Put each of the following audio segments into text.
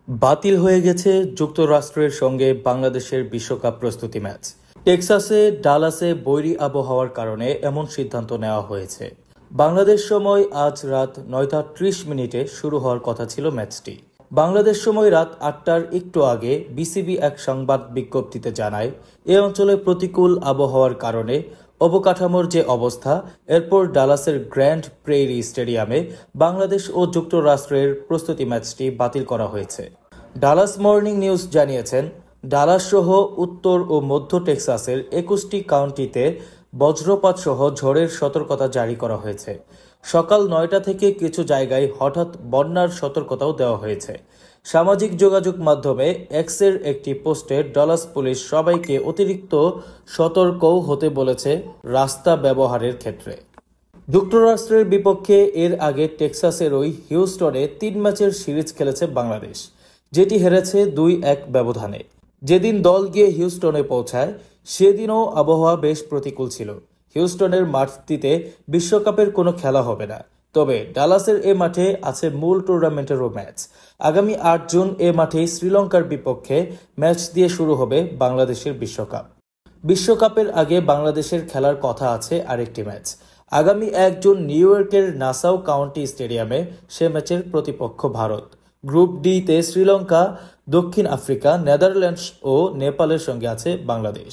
বাতিল হয়ে গেছে যুক্তরাষ্ট্রের সঙ্গে বাংলাদেশের বিশ্বকাপ প্রস্তুতি ম্যাচ। টেক্সাসে ডালাসে বৈরী আবহাওয়ার কারণে এমন সিদ্ধান্ত নেওয়া হয়েছে। বাংলাদেশ সময় আজ রাত 9টা 30 মিনিটে শুরু হওয়ার কথা ছিল ম্যাচটি। বাংলাদেশ সময় রাত 8টার একটু আগে বিসিবি এক সংবাদ বিজ্ঞপ্তিতে জানায়, এ অঞ্চলে প্রতিকূল আবহাওয়ার কারণে অবকাঠামোর যে অবস্থা, এরপর ডালাসের গ্র্যান্ড প্রেইরি স্টেডিয়ামে বাংলাদেশ ও যুক্তরাষ্ট্রের প্রস্তুতি ম্যাচটি বাতিল করা হয়েছে। ডালাস মর্নিং নিউজ জানিয়েছেন, ডালাস সহ উত্তর ও মধ্য টেক্সাসের 21টি কাউন্টিতে বজ্রপাত সহ ঝড়ের সতর্কতা জারি করা হয়েছে। সকাল 9টা থেকে কিছু জায়গায় হঠাৎ বন্যার সতর্কতাও দেওয়া হয়েছে। সামাজিক যোগাযোগ মাধ্যমে এক্সের একটি পোস্টে ডালাস পুলিশ সবাইকে অতিরিক্ত সতর্কও হতে বলেছে রাস্তা ব্যবহারের ক্ষেত্রে। যুক্তরাষ্ট্রের বিপক্ষে এর আগে টেক্সাসের ওই হিউস্টনে 3 ম্যাচের সিরিজ খেলেছে বাংলাদেশ, যেটি হেরেছে 2-1 ব্যবধানে। যেদিন দল গিয়ে হিউস্টনে পৌঁছায় সেদিনও আবহাওয়া বেশ প্রতিকূল ছিল। হিউস্টনের মাঠটিতে বিশ্বকাপের কোনো খেলা হবে না, তবে ডালাসের এ মাঠে আছে মূল টুর্নামেন্টেরও ম্যাচ। আগামী 8 জুন এ মাঠেই শ্রীলঙ্কার বিপক্ষে ম্যাচ দিয়ে শুরু হবে বাংলাদেশের বিশ্বকাপ। বিশ্বকাপের আগে বাংলাদেশের খেলার কথা আছে আরেকটি ম্যাচ। আগামী 1 জুন নিউ ইয়র্কের নাসাউ কাউন্টি স্টেডিয়ামে সে ম্যাচের প্রতিপক্ষ ভারত। গ্রুপ ডি-তে শ্রীলঙ্কা, দক্ষিণ আফ্রিকা, নেদারল্যান্ডস ও নেপালের সঙ্গে আছে বাংলাদেশ।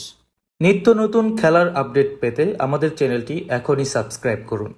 নিত্য নতুন খেলার আপডেট পেতে আমাদের চ্যানেলটি এখনই সাবস্ক্রাইব করুন।